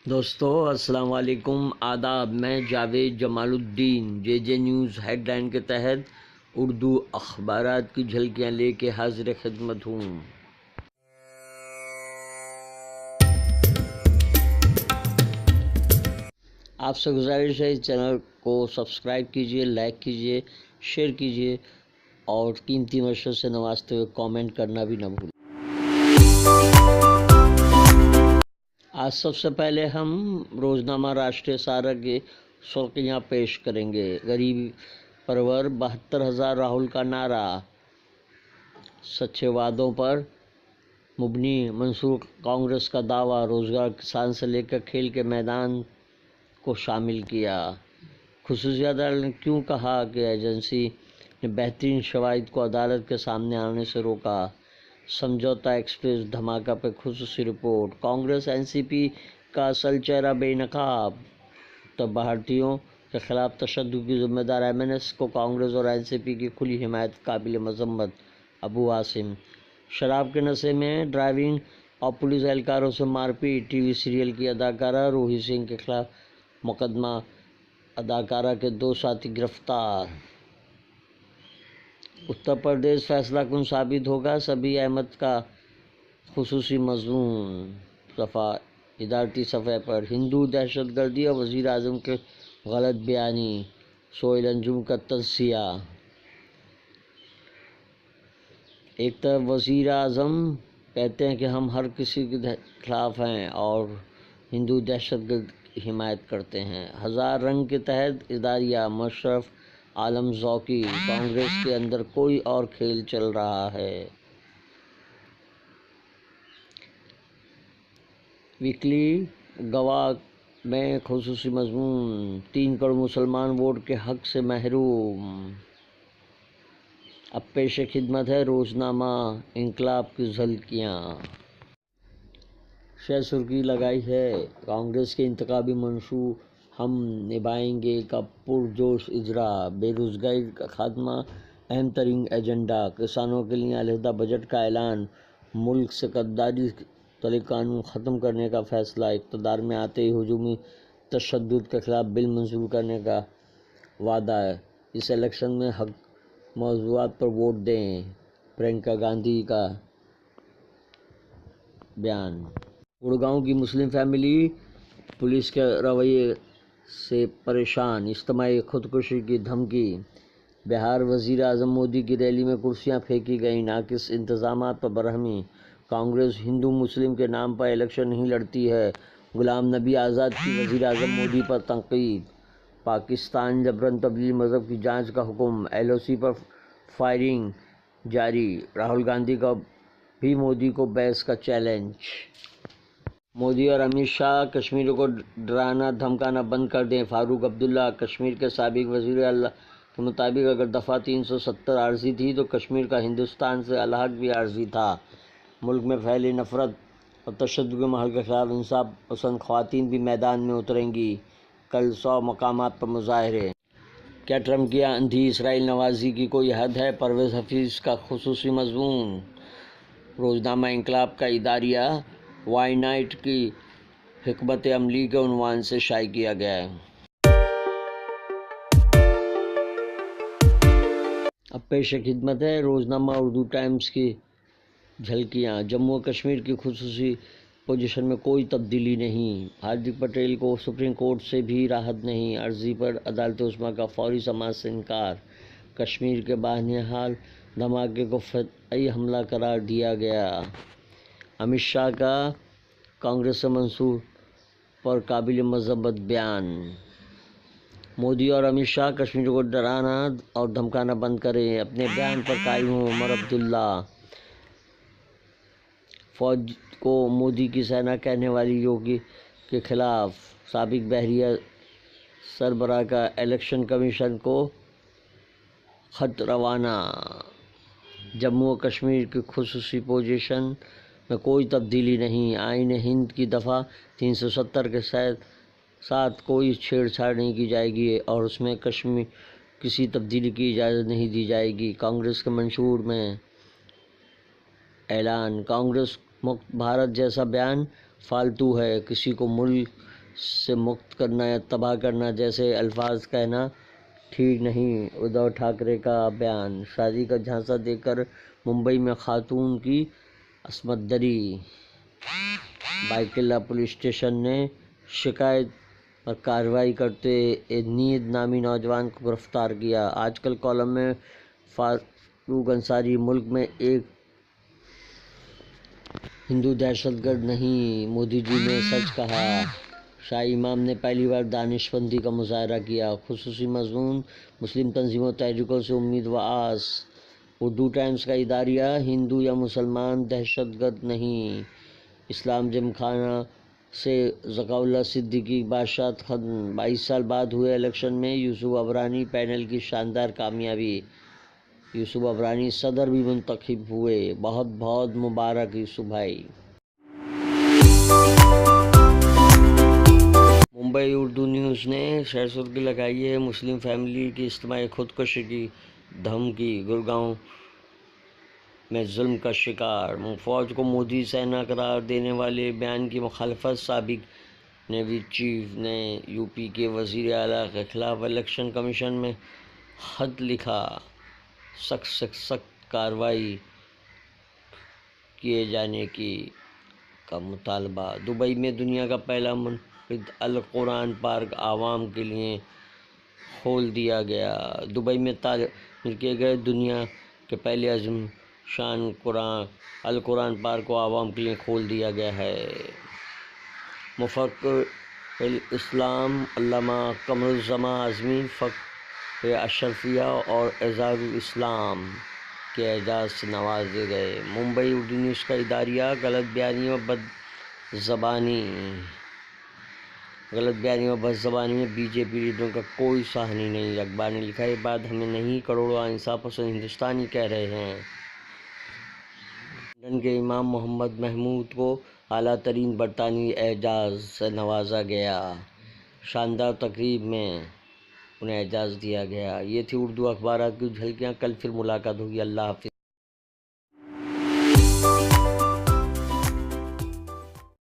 دوستو السلام علیکم، آداب۔ میں جاوید جمال الدین جے نیوز ہیڈ لائن کے تحت اردو اخبارات کی جھلکیاں لے کے حاضر خدمت ہوں۔ آپ سے گزارش ہے اس چینل کو سبسکرائب کیجئے، لائک کیجئے، شیئر کیجئے اور قیمتی مشورے سے نوازتے ہوئے کامنٹ کرنا بھی نہ بھولیں۔ آج سب سے پہلے ہم روزنامہ راشٹریہ سہارا کے سرخیاں پیش کریں گے۔ غریبی پرور 72,000 راہل کا نعرہ، سچے وعدوں پر مبنی منصور کانگریس کا دعویٰ، روزگار، کسان سے لے کر کھیل کے میدان کو شامل کیا۔ خصوصی عدالت نے کیوں کہا کہ ایجنسی نے بہترین شواہد کو عدالت کے سامنے آنے سے روکا؟ سمجھوتہ ایکسپریس دھماکہ پہ خصوصی رپورٹ۔ کانگریس این سی پی کا اصل چہرہ بے نقاب، تو بھارتیوں کے خلاف تشدد کی ذمہ دار ایم این ایس کو کانگریس اور این سی پی کی کھلی حمایت قابل مذمت۔ ابو عاصم۔ شراب کے نشے میں ڈرائیونگ اور پولیس اہلکاروں سے مار پیٹ، ٹی وی سیریل کی اداکارہ روحی سنگھ کے خلاف مقدمہ، اداکارہ کے 2 ساتھی گرفتار۔ اتر پردیش فیصلہ کن ثابت ہوگا، سبی احمد کا خصوصی مضمون ادارتی صفحے پر۔ ہندو دہشت گردی اور وزیر اعظم کے غلط بیانی، سہیل انجم کا تجزیہ۔ ایک طرف وزیر اعظم کہتے ہیں کہ ہم ہر کسی کے خلاف ہیں اور ہندو دہشت گرد کی حمایت کرتے ہیں۔ ہزار رنگ کے تحت اداریہ، مشرف عالم ذوقی۔ کانگریس کے اندر کوئی اور کھیل چل رہا ہے۔ ویکلی گواہ میں خصوصی مضمون، 3 کروڑ مسلمان ووٹ کے حق سے محروم۔ اب پیش خدمت ہے روزنامہ انقلاب کی جھلکیاں۔ شہ سرخی لگائی ہے، کانگریس کے انتخابی منشور ہم نبھائیں گے کا پرجوش اجرا۔ بے روزگاری کا خاتمہ اہم ترین ایجنڈا، کسانوں کے لیے علیحدہ بجٹ کا اعلان، ملک سے غداری طلب قانون ختم کرنے کا فیصلہ، اقتدار میں آتے ہی ہجومی تشدد کے خلاف بل منظور کرنے کا وعدہ۔ اس الیکشن میں حق موضوعات پر ووٹ دیں، پرینکا گاندھی کا بیان۔ گڑگاؤں کی مسلم فیملی پولیس کے رویے سے پریشان، اجتماعی خودکشی کی دھمکی۔ بہار، وزیر اعظم مودی کی ریلی میں کرسیاں پھینکی گئیں، ناقص انتظامات پر برہمی۔ کانگریس ہندو مسلم کے نام پر الیکشن نہیں لڑتی ہے، غلام نبی آزاد کی وزیر اعظم مودی پر تنقید۔ پاکستان جبراً تبدیلی مذہب کی جانچ کا حکم، ایل او سی پر فائرنگ جاری۔ راہل گاندھی کا بھی مودی کو بحث کا چیلنج۔ مودی اور امت شاہ کشمیریوں کو ڈرانا دھمکانا بند کر دیں۔ فاروق عبداللہ۔ کشمیر کے سابق وزیر اعلیٰ کے مطابق اگر دفعہ 370 عارضی تھی تو کشمیر کا ہندوستان سے الحاق بھی عارضی تھا۔ ملک میں پھیلی نفرت اور تشدد کے ماحول کے خلاف انصاف پسند خواتین بھی میدان میں اتریں گی، کل 100 مقامات پر مظاہرے۔ کیا ٹرمپ کی اندھی اسرائیل نوازی کی کوئی حد ہے؟ پرویز حفیظ کا خصوصی مضمون۔ روزنامہ انقلاب کا اداریہ وائی نائٹ کی حکمت عملی کے عنوان سے شائع کیا گیا ہے۔ اب پیش خدمت ہے روزنامہ اردو ٹائمز کی جھلکیاں۔ جموں و کشمیر کی خصوصی پوزیشن میں کوئی تبدیلی نہیں، ہاردک پٹیل کو سپریم کورٹ سے بھی راحت نہیں، عرضی پر عدالت عظمیٰ کا فوری سماعت سے انکار۔ کشمیر کے بہرحال دھماکے کو فضائی حملہ قرار دیا گیا۔ امت شاہ کا کانگریس سے منصور پر قابل مذمت بیان۔ مودی اور امت شاہ کشمیریوں کو ڈرانا اور دھمکانا بند کریں، اپنے بیان پر قائم ہوں۔ عمر عبداللہ۔ فوج کو مودی کی سینا کہنے والی یوگی کے خلاف سابق بحریہ سربراہ کا الیکشن کمیشن کو خط روانہ۔ جموں و کشمیر کی خصوصی پوزیشن میں کوئی تبدیلی نہیں، آئین ہند کی دفعہ 370 کے ساتھ کوئی چھیڑ چھاڑ نہیں کی جائے گی اور اس میں کسی تبدیلی کی اجازت نہیں دی جائے گی۔ کانگریس کے منشور میں اعلان۔ کانگریس مکت بھارت جیسا بیان فالتو ہے، کسی کو ملک سے مکت کرنا یا تباہ کرنا جیسے الفاظ کہنا ٹھیک نہیں۔ ادھو ٹھاکرے کا بیان۔ شادی کا جھانسا دے کر ممبئی میں خاتون کی عصمت دری۔ بائیکلہ پولیس اسٹیشن نے شکایت پر کارروائی کرتے نیند نامی نوجوان کو گرفتار کیا۔ آج کل کالم میں فاروق انصاری۔ ملک میں ایک ہندو دہشت گرد نہیں، مودی جی نے سچ کہا۔ شاہی امام نے پہلی بار دانش مندی کا مظاہرہ کیا۔ خصوصی مضمون مسلم تنظیموں تحریکوں سے امید و آس۔ اردو ٹائمز کا اداریہ۔ ہندو یا مسلمان دہشت گرد نہیں۔ اسلام جم خانہ سے ذکاء اللہ صدیقی کی بادشاہت ختم۔ 22 سال بعد ہوئے الیکشن میں یوسف عبرانی پینل کی شاندار کامیابی۔ یوسف عبرانی صدر بھی منتخب ہوئے۔ بہت بہت مبارک یوسف بھائی۔ ممبئی اردو نیوز نے شہر سرخی لگائی ہے، مسلم فیملی کی اجتماعی خودکشی کی دھمکی۔ گڑگاؤں میں ظلم کا شکار۔ فوج کو مودی سینا قرار دینے والے بیان کی مخالفت۔ سابق نیوی چیف نے یو پی کے وزیر اعلیٰ کے خلاف الیکشن کمیشن میں خط لکھا۔ سخت سے سخت کارروائی کیے جانے کا مطالبہ۔ دبئی میں دنیا کا پہلا منفرد القرآن پارک عوام کے لیے کھول دیا گیا۔ دبئی میں تعمیر کیے گئے دنیا کے پہلے عظیم شان القرآن پارک کو عوام کے لیے کھول دیا گیا ہے۔ مفکر اسلام علامہ قمر الزمان اعظمی فخر اشرفیہ اور اعزاز الاسلام کے اعزاز سے نوازے گئے۔ ممبئی اردو نیوز کا اداریہ۔ غلط بیانی و بد زبانی میں بی جے پی لیڈروں کا کوئی صحنی نہیں۔ اخبار نے لکھا ہے، یہ بات ہمیں نہیں، کروڑوں انصاف پسند ہندوستانی کہہ رہے ہیں۔ لندن کے امام محمد محمود کو اعلیٰ ترین برطانوی اعزاز سے نوازا گیا۔ شاندار تقریب میں انہیں اعزاز دیا گیا۔ یہ تھی اردو اخبارات کی کچھ جھلکیاں۔ کل پھر ملاقات ہوگی۔ اللہ حافظ۔